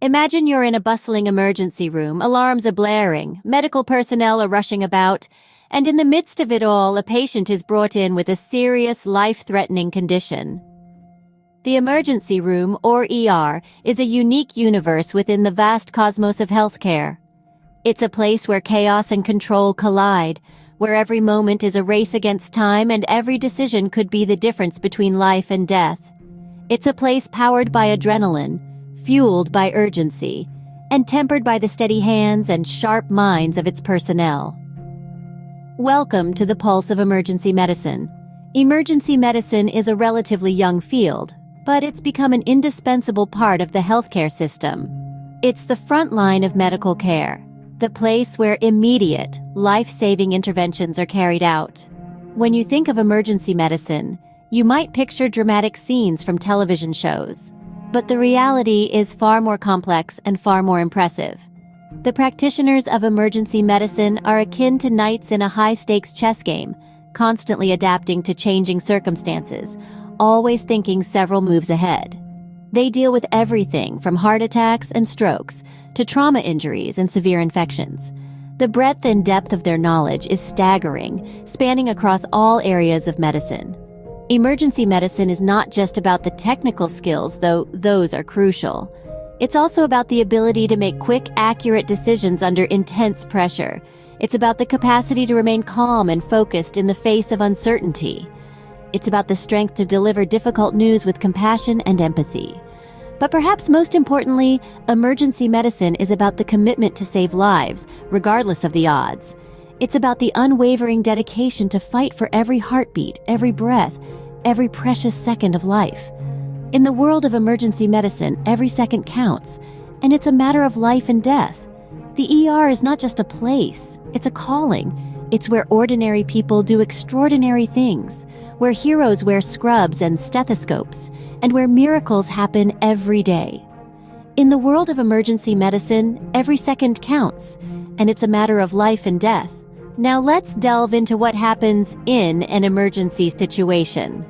Imagine you're in a bustling emergency room, alarms are blaring, medical personnel are rushing about, and in the midst of it all, a patient is brought in with a serious, life-threatening condition. The emergency room, or ER, is a unique universe within the vast cosmos of healthcare. It's a place where chaos and control collide, where every moment is a race against time and every decision could be the difference between life and death. It's a place powered by adrenaline, fueled by urgency, and tempered by the steady hands and sharp minds of its personnel. Welcome to the Pulse of Emergency Medicine. Emergency medicine is a relatively young field, but it's become an indispensable part of the healthcare system. It's the front line of medical care, the place where immediate, life-saving interventions are carried out. When you think of emergency medicine, you might picture dramatic scenes from television shows. But the reality is far more complex and far more impressive. The practitioners of emergency medicine are akin to knights in a high-stakes chess game, constantly adapting to changing circumstances, always thinking several moves ahead. They deal with everything from heart attacks and strokes to trauma injuries and severe infections. The breadth and depth of their knowledge is staggering, spanning across all areas of medicine. Emergency medicine is not just about the technical skills, though those are crucial. It's also about the ability to make quick, accurate decisions under intense pressure. It's about the capacity to remain calm and focused in the face of uncertainty. It's about the strength to deliver difficult news with compassion and empathy. But perhaps most importantly, emergency medicine is about the commitment to save lives, regardless of the odds. It's about the unwavering dedication to fight for every heartbeat, every breath, every precious second of life. In the world of emergency medicine, every second counts, and it's a matter of life and death. The ER is not just a place, it's a calling. It's where ordinary people do extraordinary things, where heroes wear scrubs and stethoscopes, and where miracles happen every day. In the world of emergency medicine, every second counts, and it's a matter of life and death. Now let's delve into what happens in an emergency situation.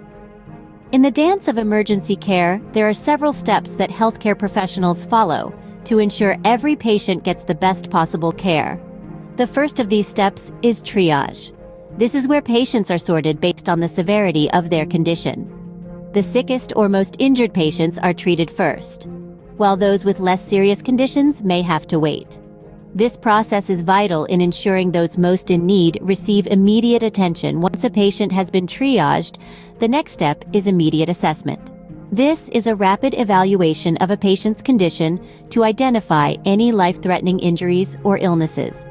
In the dance of emergency care, there are several steps that healthcare professionals follow to ensure every patient gets the best possible care. The first of these steps is triage. This is where patients are sorted based on the severity of their condition. The sickest or most injured patients are treated first, while those with less serious conditions may have to wait. This process is vital in ensuring those most in need receive immediate attention. Once a patient has been triaged, the next step is immediate assessment. This is a rapid evaluation of a patient's condition to identify any life-threatening injuries or illnesses.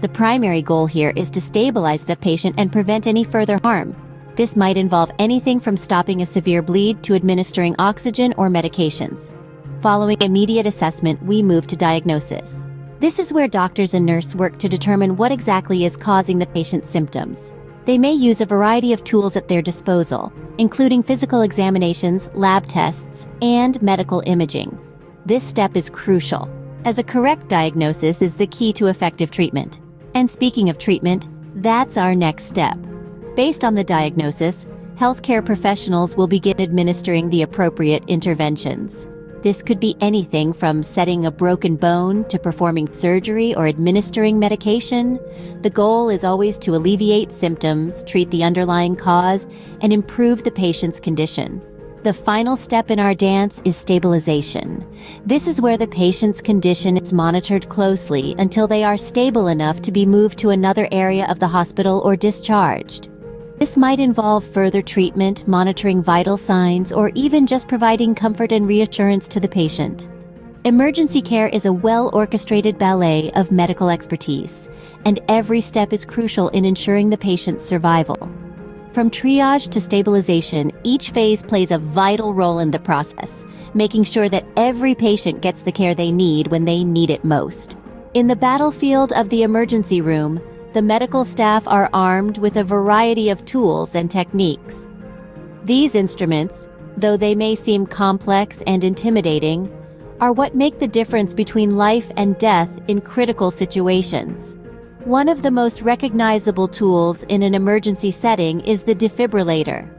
The primary goal here is to stabilize the patient and prevent any further harm. This might involve anything from stopping a severe bleed to administering oxygen or medications. Following immediate assessment, we move to diagnosis. This is where doctors and nurses work to determine what exactly is causing the patient's symptoms. They may use a variety of tools at their disposal, including physical examinations, lab tests, and medical imaging. This step is crucial, as a correct diagnosis is the key to effective treatment. And speaking of treatment, that's our next step. Based on the diagnosis, healthcare professionals will begin administering the appropriate interventions. This could be anything from setting a broken bone to performing surgery or administering medication. The goal is always to alleviate symptoms, treat the underlying cause, and improve the patient's condition. The final step in our dance is stabilization. This is where the patient's condition is monitored closely until they are stable enough to be moved to another area of the hospital or discharged. This might involve further treatment, monitoring vital signs, or even just providing comfort and reassurance to the patient. Emergency care is a well-orchestrated ballet of medical expertise, and every step is crucial in ensuring the patient's survival. From triage to stabilization, each phase plays a vital role in the process, making sure that every patient gets the care they need when they need it most. In the battlefield of the emergency room, the medical staff are armed with a variety of tools and techniques. These instruments, though they may seem complex and intimidating, are what make the difference between life and death in critical situations. One of the most recognizable tools in an emergency setting is the defibrillator.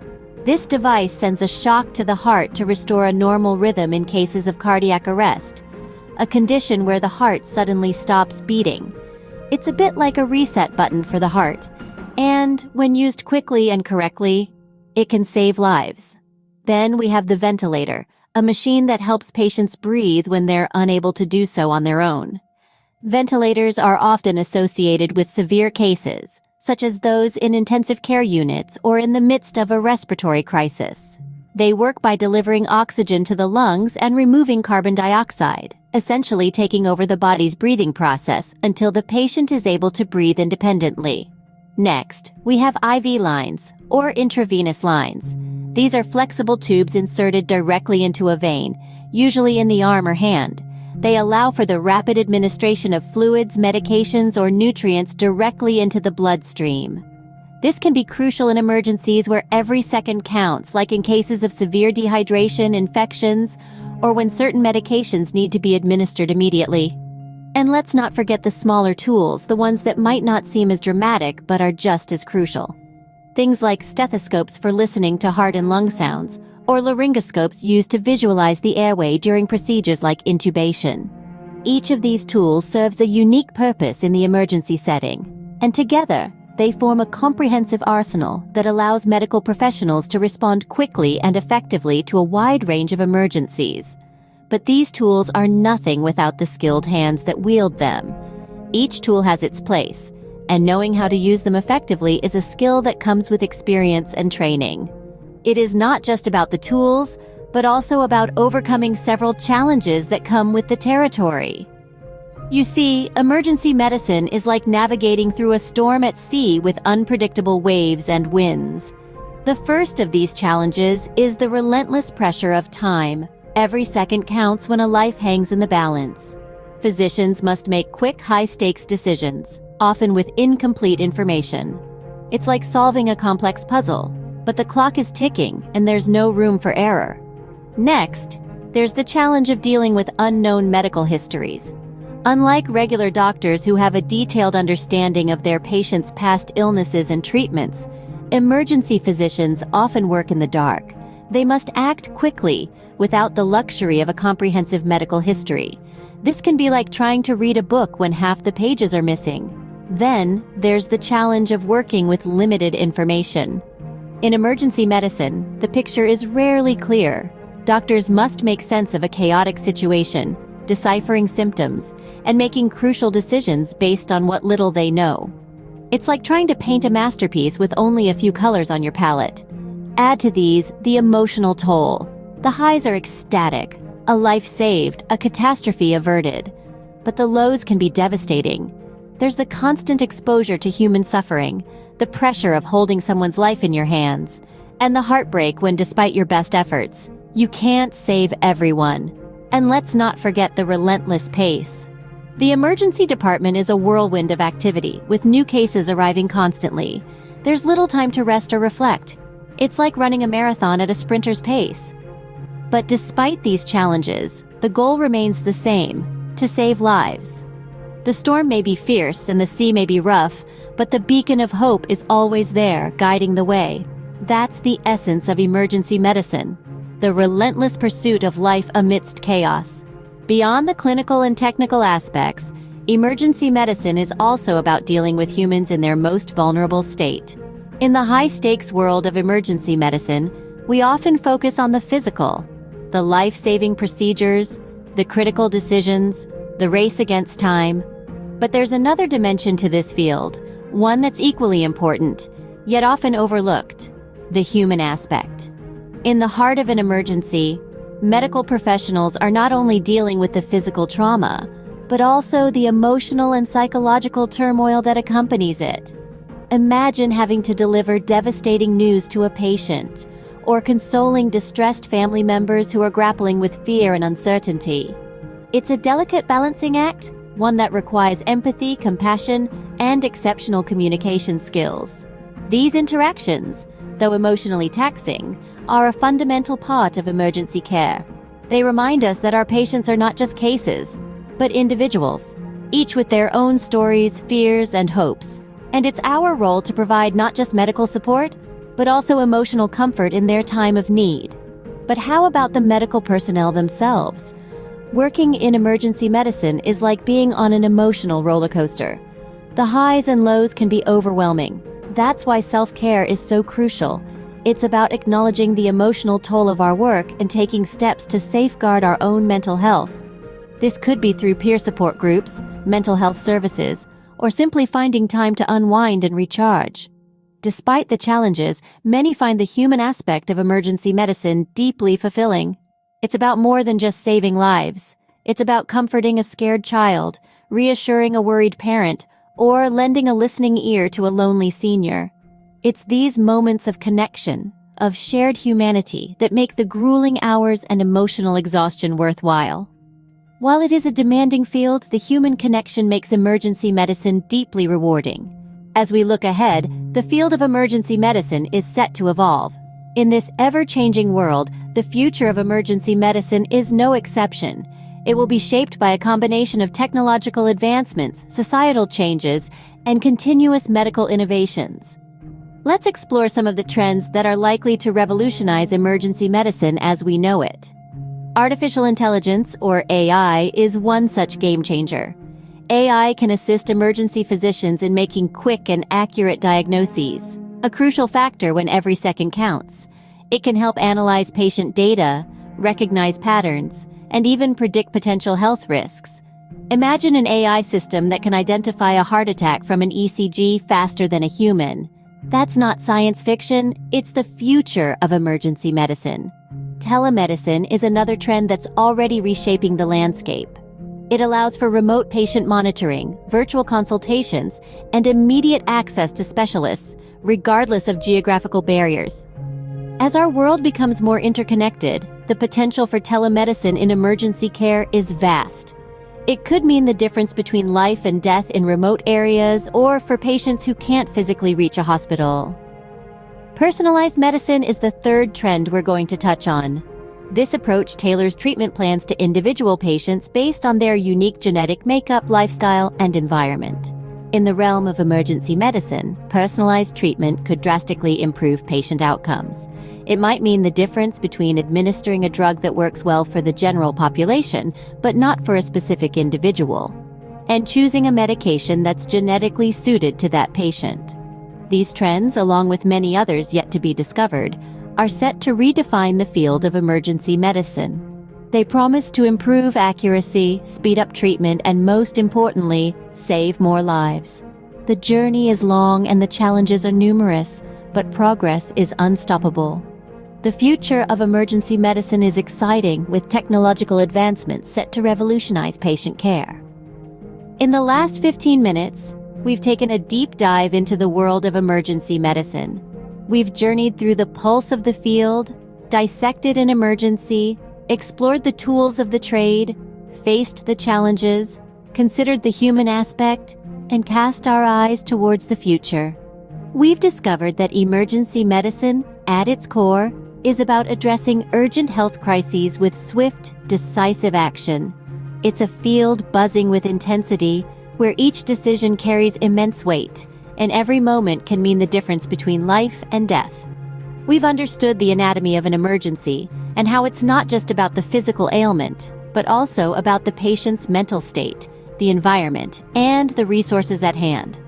This device sends a shock to the heart to restore a normal rhythm in cases of cardiac arrest. a condition where the heart suddenly stops beating. It's a bit like a reset button for the heart, and when used quickly and correctly, it can save lives. Then we have the ventilator, a machine that helps patients breathe when they're unable to do so on their own. Ventilators are often associated with severe cases, such as those in intensive care units or in the midst of a respiratory crisis. They work by delivering oxygen to the lungs and removing carbon dioxide, essentially taking over the body's breathing process until the patient is able to breathe independently. Next, we have IV lines, or intravenous lines. These are flexible tubes inserted directly into a vein, usually in the arm or hand. They allow for the rapid administration of fluids, medications, or nutrients directly into the bloodstream. This can be crucial in emergencies where every second counts, like in cases of severe dehydration, infections, or when certain medications need to be administered immediately. And let's not forget the smaller tools, the ones that might not seem as dramatic but are just as crucial. Things like stethoscopes for listening to heart and lung sounds, or laryngoscopes used to visualize the airway during procedures like intubation. Each of these tools serves a unique purpose in the emergency setting, and together, they form a comprehensive arsenal that allows medical professionals to respond quickly and effectively to a wide range of emergencies. But these tools are nothing without the skilled hands that wield them. Each tool has its place, and knowing how to use them effectively is a skill that comes with experience and training. It is not just about the tools, but also about overcoming several challenges that come with the territory. You see, emergency medicine is like navigating through a storm at sea with unpredictable waves and winds. The first of these challenges is the relentless pressure of time. Every second counts when a life hangs in the balance. Physicians must make quick, high-stakes decisions, often with incomplete information. It's like solving a complex puzzle, but the clock is ticking and there's no room for error. Next, there's the challenge of dealing with unknown medical histories. Unlike regular doctors who have a detailed understanding of their patients' past illnesses and treatments, emergency physicians often work in the dark. They must act quickly, without the luxury of a comprehensive medical history. This can be like trying to read a book when half the pages are missing. Then, there's the challenge of working with limited information. In emergency medicine, the picture is rarely clear. Doctors must make sense of a chaotic situation, deciphering symptoms, and making crucial decisions based on what little they know. It's like trying to paint a masterpiece with only a few colors on your palette. Add to these the emotional toll. The highs are ecstatic, a life saved, a catastrophe averted. But the lows can be devastating. There's the constant exposure to human suffering, the pressure of holding someone's life in your hands, and the heartbreak when, despite your best efforts, you can't save everyone. And let's not forget the relentless pace. The emergency department is a whirlwind of activity, with new cases arriving constantly. There's little time to rest or reflect. It's like running a marathon at a sprinter's pace. But despite these challenges, the goal remains the same: to save lives. The storm may be fierce and the sea may be rough, but the beacon of hope is always there, guiding the way. That's the essence of emergency medicine, the relentless pursuit of life amidst chaos. Beyond the clinical and technical aspects, emergency medicine is also about dealing with humans in their most vulnerable state. In the high-stakes world of emergency medicine, we often focus on the physical, the life-saving procedures, the critical decisions, the race against time. But there's another dimension to this field, one that's equally important, yet often overlooked: the human aspect. In the heart of an emergency, medical professionals are not only dealing with the physical trauma, but also the emotional and psychological turmoil that accompanies it. Imagine having to deliver devastating news to a patient, or consoling distressed family members who are grappling with fear and uncertainty. It's a delicate balancing act, one that requires empathy, compassion, and exceptional communication skills. These interactions, though emotionally taxing, are a fundamental part of emergency care. They remind us that our patients are not just cases, but individuals, each with their own stories, fears, and hopes. And it's our role to provide not just medical support, but also emotional comfort in their time of need. But how about the medical personnel themselves? Working in emergency medicine is like being on an emotional roller coaster. The highs and lows can be overwhelming. That's why self-care is so crucial. It's about acknowledging the emotional toll of our work and taking steps to safeguard our own mental health. This could be through peer support groups, mental health services, or simply finding time to unwind and recharge. Despite the challenges, many find the human aspect of emergency medicine deeply fulfilling. It's about more than just saving lives. It's about comforting a scared child, reassuring a worried parent, or lending a listening ear to a lonely senior. It's these moments of connection, of shared humanity, that make the grueling hours and emotional exhaustion worthwhile. While it is a demanding field, the human connection makes emergency medicine deeply rewarding. As we look ahead, the field of emergency medicine is set to evolve. In this ever-changing world, the future of emergency medicine is no exception. It will be shaped by a combination of technological advancements, societal changes, and continuous medical innovations. Let's explore some of the trends that are likely to revolutionize emergency medicine as we know it. Artificial intelligence, or AI, is one such game changer. AI can assist emergency physicians in making quick and accurate diagnoses, a crucial factor when every second counts. It can help analyze patient data, recognize patterns, and even predict potential health risks. Imagine an AI system that can identify a heart attack from an ECG faster than a human. That's not science fiction, it's the future of emergency medicine. Telemedicine is another trend that's already reshaping the landscape. It allows for remote patient monitoring, virtual consultations, and immediate access to specialists, regardless of geographical barriers. As our world becomes more interconnected, the potential for telemedicine in emergency care is vast. It could mean the difference between life and death in remote areas or for patients who can't physically reach a hospital. Personalized medicine is the third trend we're going to touch on. This approach tailors treatment plans to individual patients based on their unique genetic makeup, lifestyle, and environment. In the realm of emergency medicine, personalized treatment could drastically improve patient outcomes. It might mean the difference between administering a drug that works well for the general population, but not for a specific individual, and choosing a medication that's genetically suited to that patient. These trends, along with many others yet to be discovered, are set to redefine the field of emergency medicine. They promise to improve accuracy, speed up treatment, and most importantly, save more lives. The journey is long and the challenges are numerous, but progress is unstoppable. The future of emergency medicine is exciting, with technological advancements set to revolutionize patient care. In the last 15 minutes, we've taken a deep dive into the world of emergency medicine. We've journeyed through the pulse of the field, dissected an emergency, explored the tools of the trade, faced the challenges, considered the human aspect, and cast our eyes towards the future. We've discovered that emergency medicine, at its core, is about addressing urgent health crises with swift, decisive action. It's a field buzzing with intensity, where each decision carries immense weight, and every moment can mean the difference between life and death. We've understood the anatomy of an emergency, and how it's not just about the physical ailment, but also about the patient's mental state, the environment, and the resources at hand.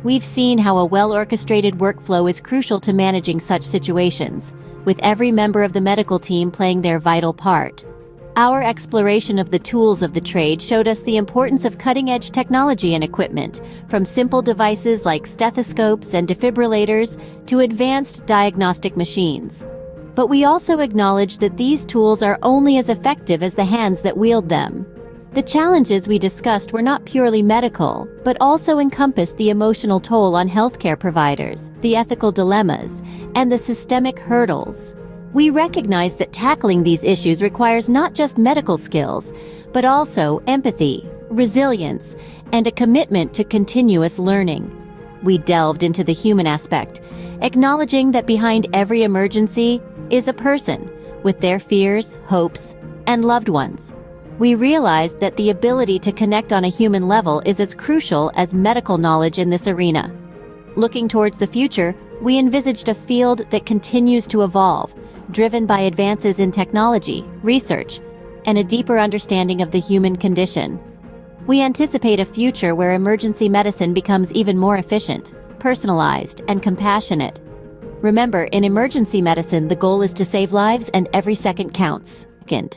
We've seen how a well-orchestrated workflow is crucial to managing such situations, with every member of the medical team playing their vital part. Our exploration of the tools of the trade showed us the importance of cutting-edge technology and equipment, from simple devices like stethoscopes and defibrillators to advanced diagnostic machines. But we also acknowledge that these tools are only as effective as the hands that wield them. The challenges we discussed were not purely medical, but also encompassed the emotional toll on healthcare providers, the ethical dilemmas, and the systemic hurdles. We recognize that tackling these issues requires not just medical skills, but also empathy, resilience, and a commitment to continuous learning. We delved into the human aspect, acknowledging that behind every emergency is a person, with their fears, hopes, and loved ones. We realized that the ability to connect on a human level is as crucial as medical knowledge in this arena. Looking towards the future, we envisaged a field that continues to evolve, driven by advances in technology, research, and a deeper understanding of the human condition. We anticipate a future where emergency medicine becomes even more efficient, personalized, and compassionate. Remember, in emergency medicine, the goal is to save lives and every second counts.